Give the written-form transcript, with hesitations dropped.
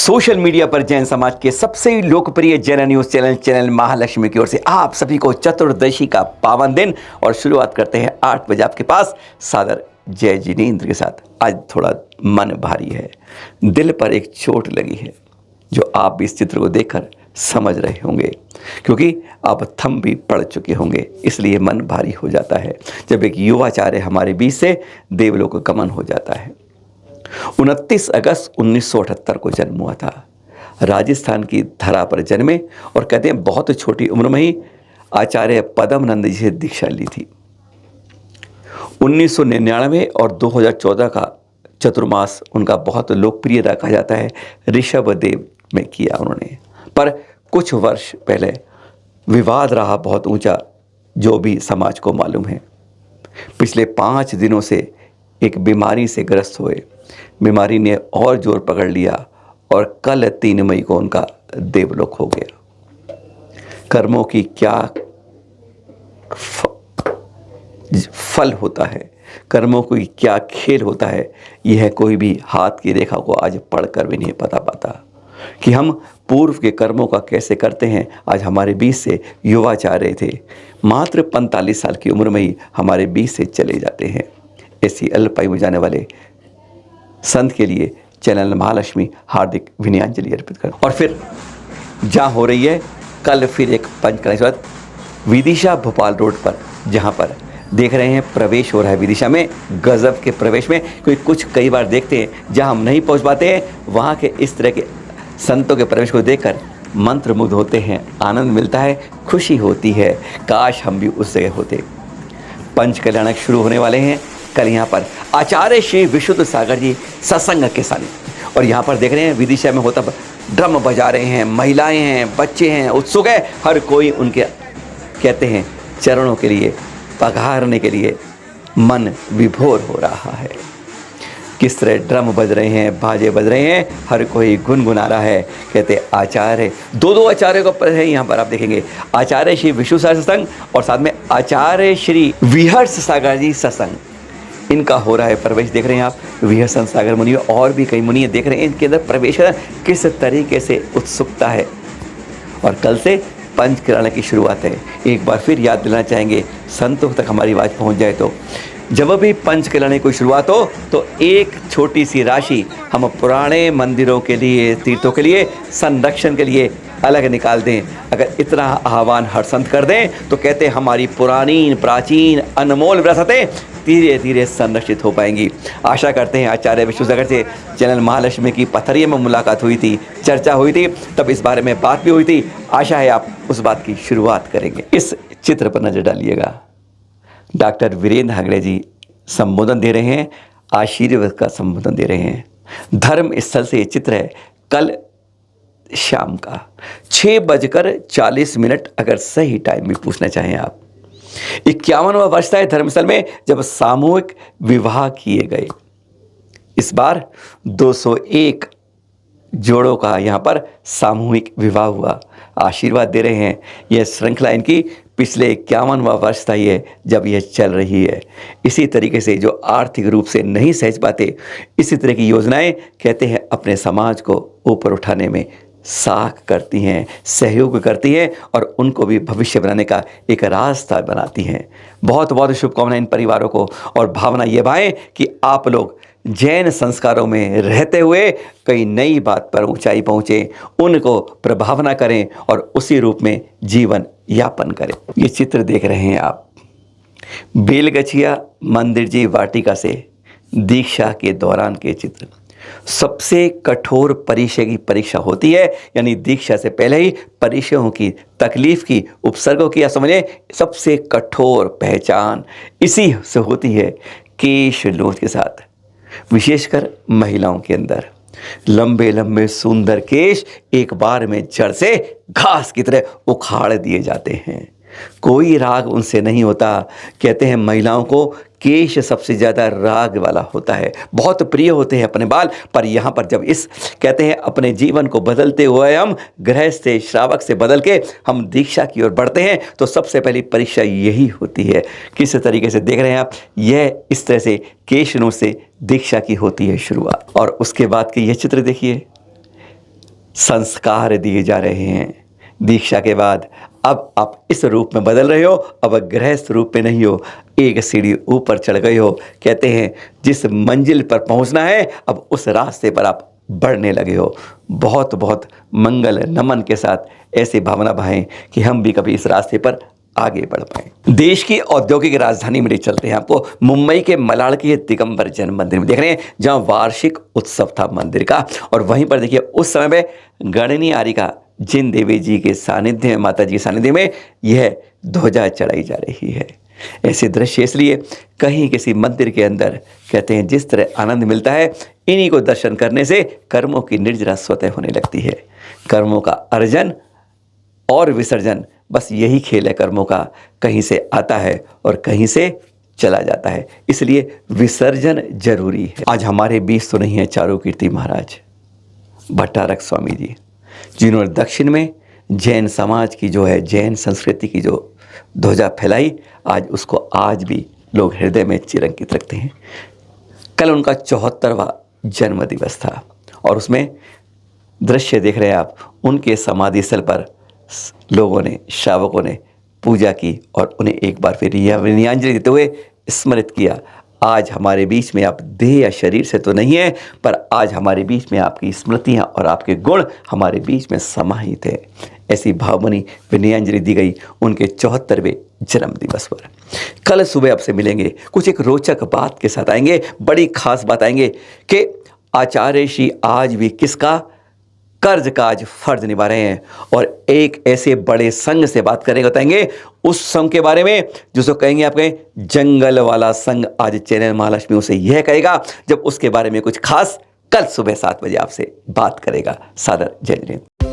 Social media पर जैन समाज के सबसे लोकप्रिय जैन न्यूज चैनल महालक्ष्मी की ओर से आप सभी को चतुर्दशी का पावन दिन और शुरुआत करते हैं 8 बजे आपके पास सादर जय जिनेंद्र के साथ। आज थोड़ा मन भारी है, दिल पर एक चोट लगी है जो आप इस चित्र को देखकर समझ रहे होंगे, क्योंकि आप थम भी पड़ चुके होंगे, इसलिए मन भारी हो जाता है जब एक युवाचार्य हमारे बीच से देवलोक गमन हो जाता है। 29 अगस्त 1978 को जन्म हुआ था। राजस्थान की धरा पर जन्मे और कहते हैं बहुत छोटी उम्र में ही आचार्य पद्मनंद जी से दीक्षा ली थी। 1999 और 2014 का चतुर्मास उनका बहुत लोकप्रिय रखा जाता है, ऋषभ देव में किया उन्होंने। पर कुछ वर्ष पहले विवाद रहा बहुत ऊंचा, जो भी समाज को मालूम है। पिछले 5 दिनों से एक बीमारी से ग्रस्त हुए, बीमारी ने और जोर पकड़ लिया और कल 3 मई को उनका देवलोक हो गया। कर्मों की क्या फल होता है, कर्मों की क्या खेल होता है, यह कोई भी हाथ की रेखा को आज पढ़कर भी नहीं पता पाता कि हम पूर्व के कर्मों का कैसे करते हैं। आज हमारे बीच से युवाचार्य थे, मात्र 45 साल की उम्र में ही हमारे बीच से चले जाते हैं। ऐसी अल्पायु में जाने वाले संत के लिए चैनल महालक्ष्मी हार्दिक विनयाञ्जलि अर्पित कर। और फिर जहाँ हो रही है कल फिर एक पंचकला के बाद विदिशा भोपाल रोड पर, जहाँ पर देख रहे हैं प्रवेश हो रहा है विदिशा में, गजब के प्रवेश में। क्योंकि कई बार देखते हैं जहाँ हम नहीं पहुँच पाते हैं, वहाँ के इस तरह के संतों के प्रवेश को देखकर मंत्रमुग्ध होते हैं, आनंद मिलता है, खुशी होती है, काश हम भी उस जगह होते। पंच कल्याणक शुरू होने वाले हैं कल यहाँ पर आचार्य श्री विशुद्ध सागर जी सत्संग के साथ। और यहाँ पर देख रहे हैं विदिशा में होता ड्रम बजा रहे हैं, महिलाएं हैं, बच्चे हैं, उत्सुक है, हर कोई उनके कहते हैं चरणों के लिए पधारने के लिए मन विभोर हो रहा है। किस तरह ड्रम बज रहे हैं, बाजे बज रहे हैं, हर कोई गुनगुना रहा है। कहते आचार्य, दो आचार्य को पर है यहाँ पर आप देखेंगे, आचार्य श्री विशुद्ध सागर सत्संग और साथ में आचार्य श्री विहर्ष सागर जी सत्संग, इनका हो रहा है प्रवेश। देख रहे हैं आप विहर्ष सागर मुनि और भी कई मुनि देख रहे हैं, इनके अंदर प्रवेश किस तरीके से उत्सुकता है। और कल से पंच कल्याण की शुरुआत है। एक बार फिर याद दिलाना चाहेंगे, संतों तक हमारी आवाज़ पहुंच जाए तो जब भी पंच कल्याण की शुरुआत हो तो एक छोटी सी राशि हम पुराने मंदिरों के लिए, तीर्थों के लिए, संरक्षण के लिए अलग निकाल दें। अगर इतना आह्वान हर संत कर दें तो कहते हैं हमारी पुरानी प्राचीन अनमोल विरासतें धीरे धीरे संरक्षित हो पाएंगी। आशा करते हैं आचार्य विशुद्ध सागर से चैनल महालक्ष्मी की पथरिया में मुलाकात हुई थी, चर्चा हुई थी, तब इस बारे में बात भी हुई थी। आशा है आप उस बात की शुरुआत करेंगे। इस चित्र पर नजर डालिएगा, डॉक्टर वीरेंद्र हेगड़े जी संबोधन दे रहे हैं, आशीर्वाद का संबोधन दे रहे हैं। धर्म स्थल से ये चित्र है, कल शाम का 6:40। अगर सही टाइम में पूछना चाहें आप, 51वां वर्ष था धर्मस्थल में जब सामूहिक विवाह किए गए। इस बार 201 जोड़ों का यहाँ पर सामूहिक विवाह हुआ। आशीर्वाद दे रहे हैं। यह श्रृंखला इनकी पिछले 51वां वर्ष था ये जब यह चल रही है। इसी तरीके से जो आर्थिक रूप से नहीं सहज पाते, इसी तरह की योजनाएं कहते हैं अपने समाज को ऊपर उठाने में साख करती हैं, सहयोग करती हैं और उनको भी भविष्य बनाने का एक रास्ता बनाती हैं। बहुत बहुत शुभकामनाएं इन परिवारों को और भावना ये भाएं कि आप लोग जैन संस्कारों में रहते हुए कई नई बात पर ऊंचाई पहुँचें, उनको प्रभावना करें और उसी रूप में जीवन यापन करें। ये चित्र देख रहे हैं आप, बेलगछिया मंदिर जी वाटिका से दीक्षा के दौरान के चित्र। सबसे कठोर परिचय की परीक्षा होती है, यानी दीक्षा से पहले ही परिचयों की, तकलीफ की, उपसर्गों की, या समझे सबसे कठोर पहचान इसी से होती है। केश लोच के साथ, विशेषकर महिलाओं के अंदर लंबे लंबे सुंदर केश एक बार में जड़ से घास की तरह उखाड़ दिए जाते हैं। कोई राग उनसे नहीं होता। कहते हैं महिलाओं को केश सबसे ज़्यादा राग वाला होता है, बहुत प्रिय होते हैं अपने बाल। पर यहाँ पर जब इस कहते हैं अपने जीवन को बदलते हुए हम गृहस्थ से श्रावक से बदल के हम दीक्षा की ओर बढ़ते हैं तो सबसे पहली परीक्षा यही होती है। किस तरीके से देख रहे हैं आप, यह इस तरह से केश नोच से दीक्षा की होती है शुरुआत। और उसके बाद के यह चित्र देखिए, संस्कार दिए जा रहे हैं। दीक्षा के बाद अब आप इस रूप में बदल रहे हो, अब गृहस्थ रूप में नहीं हो, एक सीढ़ी ऊपर चढ़ गए हो। कहते हैं जिस मंजिल पर पहुंचना है अब उस रास्ते पर आप बढ़ने लगे हो। बहुत बहुत मंगल नमन के साथ ऐसी भावना बहाएं कि हम भी कभी इस रास्ते पर आगे बढ़ पाए। देश की औद्योगिक राजधानी में ले चलते हैं आपको, मुंबई के मलाड के दिगंबर जैन मंदिर में देख रहे हैं, जहां वार्षिक उत्सव था मंदिर का। और वहीं पर देखिए उस समय में गणनी आरिका जिन देवी जी के सानिध्य में, माता जी के सानिध्य में यह ध्वजा चढ़ाई जा रही है। ऐसे दृश्य इसलिए कहीं किसी मंदिर के अंदर कहते हैं जिस तरह आनंद मिलता है, इन्हीं को दर्शन करने से कर्मों की निर्जरा स्वतः होने लगती है। कर्मों का अर्जन और विसर्जन, बस यही खेल है कर्मों का, कहीं से आता है और कहीं से चला जाता है, इसलिए विसर्जन जरूरी है। आज हमारे बीच तो नहीं है चारुकीर्ति महाराज भट्टारक स्वामी जी, जिन्होंने दक्षिण में जैन समाज की जो है, जैन संस्कृति की जो ध्वजा फैलाई, आज उसको आज भी लोग हृदय में चिरंकित रखते हैं। कल उनका 74वां जन्म दिवस था और उसमें दृश्य देख रहे हैं आप, उनके समाधि स्थल पर लोगों ने, श्रावकों ने पूजा की और उन्हें एक बार फिर विनयाञ्जलि देते हुए स्मृत किया। आज हमारे बीच में आप देह या शरीर से तो नहीं है, पर आज हमारे बीच में आपकी स्मृतियाँ और आपके गुण हमारे बीच में समाहित है। ऐसी भावनी विनयाञ्जलि दी गई उनके 74वें जन्म दिवस पर। कल सुबह आपसे मिलेंगे, कुछ एक रोचक बात के साथ आएंगे, बड़ी खास बात आएंगे कि आचार्य श्री आज भी किसका कर्ज का आज फर्ज निभा रहे हैं, और एक ऐसे बड़े संघ से बात करेंगे, बताएंगे उस संघ के बारे में जिसको कहेंगे आप कहें जंगल वाला संघ। आज चैनल महालक्ष्मी उसे यह कहेगा जब उसके बारे में कुछ खास कल सुबह 7 बजे आपसे बात करेगा। सादर जय हिंद।